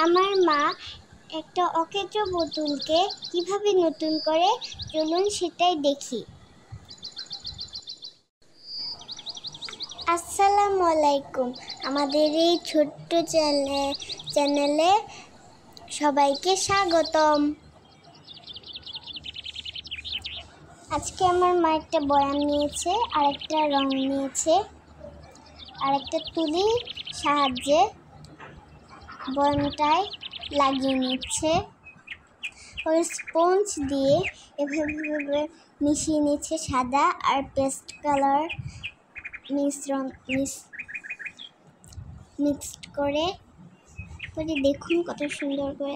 আমার মা একটা অকেজো বোতলকে কিভাবে নতুন করে, চলুন সেটাই দেখি। আসসালামু আলাইকুম। আমাদের এই ছোট্ট চ্যানেলে সবাইকে স্বাগতম। আজকে আমার মা একটা বয়াম নিয়েছে, আরেকটা রং নিয়েছে, আরেকটা তুলি সাহায্যে বয়ামটায় লাগিয়ে নিচ্ছে। ওই স্পঞ্জ দিয়ে এভাবে মিশিয়ে নিচ্ছে সাদা আর পেস্ট কালার মিক্সড করে দেখুন কত সুন্দর করে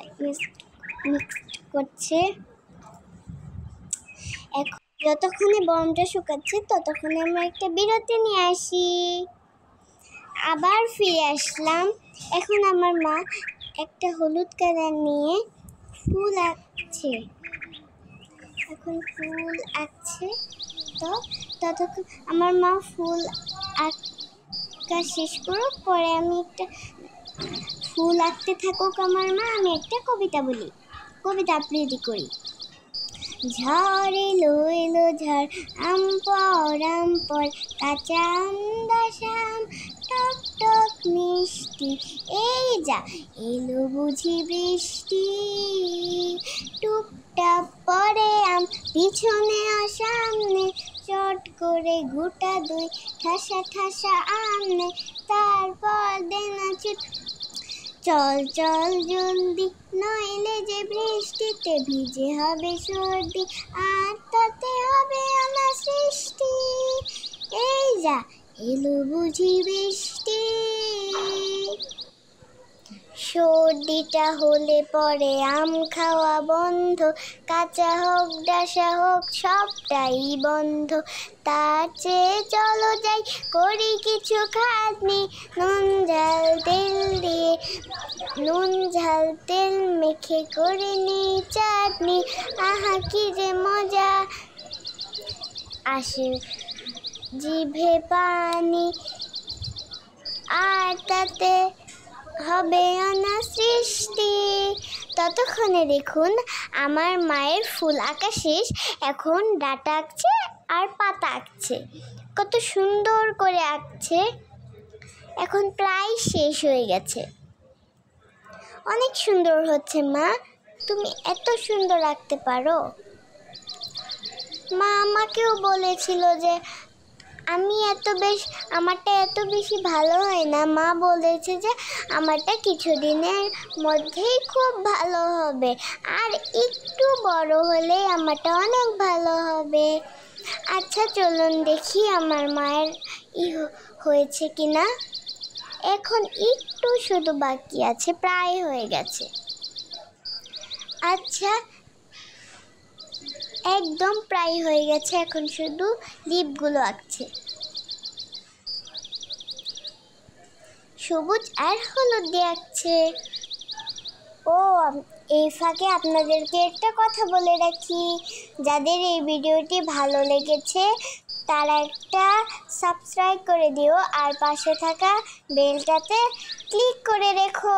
মিক্সড করছে। এখন যতক্ষণে বয়ামটা শুকাচ্ছে ততক্ষণে আমরা একটা বিরতি নিয়ে আসি। আবার ফিরে আসলাম। এখন আমার মা একটা হলুদ কালার নিয়ে ফুল আঁকছে। তো ততক্ষণ আমার মা ফুল আঁকা শেষ করুক, পরে আমি একটা ফুল আঁকতে থাকুক আমার মা, আমি একটা কবিতা আবৃত্তি করি। ঝড় এলো এলো ঝড়, আম পর কাঁচা আম দাসাম, টক টক মিষ্টি, এই যা এলো বুঝি বৃষ্টি। টুপটাপ পরে আম, পিছনে আর সামনে, চট করে গোটা দুই, ঠাসা ঠাসা আমনে, তারপর দেনা ছুট, চল চল জলদি, নইলে যে বৃষ্টিতে ভিজে হবে সর্দি, আর তাতে হবে আমার সৃষ্টি। এই যা এলো বুঝি বৃষ্টি। সর্দিটা হলে পরে আম খাওয়া বন্ধ, কাঁচা হোক ডাসা হোক সবটাই বন্ধ। তার চেয়ে চলো যাই করি কিছু খাটনি, নুন ঝাল তেল মেখে করে নি চাটনি। আহা কি যে মজা, আসে জিভে পানি, আর তাতে হবে অনা সৃষ্টি। ততক্ষণে দেখুন আমার মায়ের ফুল আঁকা শেষ। এখন ডাটা আঁকছে আর পাতা আঁকছে, কত সুন্দর করে আঁকছে। এখন প্রায় শেষ হয়ে গেছে। অনেক সুন্দর হচ্ছে মা, তুমি এত সুন্দর আঁকতে পারো। মা আমাকেও বলেছিল যে আমারটা এত বেশি ভালো হয় না। মা বলেছে যে আমারটা কিছুদিনের মধ্যেই খুব ভালো হবে, আর একটু বড় হলেই আমারটা অনেক ভালো হবে। আচ্ছা চলুন দেখি আমার মায়ের হয়েছে কিনা। এখন একটু শুধু বাকি আছে, প্রায় হয়ে গেছে। আচ্ছা একদম প্রায় হয়ে গেছে, এখন শুধু লিপগুলো আঁকছে, সবুজ আর হলুদ দিয়ে আঁকছে। ও এই ফাঁকে আপনাদেরকে একটা কথা বলে রাখি, যাদের এই ভিডিওটি ভালো লেগেছে তারা একটা সাবস্ক্রাইব করে দিও, আর পাশে থাকা বেলটাতে ক্লিক করে রেখো।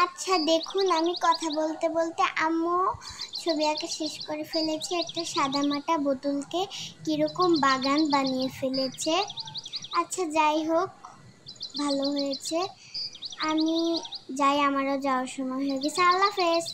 আচ্ছা দেখুন আমি কথা বলতে বলতে আম্মু ছবি আঁকা শেষ করে ফেলেছে। একটা সাদামাটা বোতলকে কীরকম বাগান বানিয়ে ফেলেছে। আচ্ছা যাই হোক, ভালো হয়েছে। আমি যাই, আমারও যাওয়ার সময় হয়ে গেছে। আল্লাহ হাফেজ।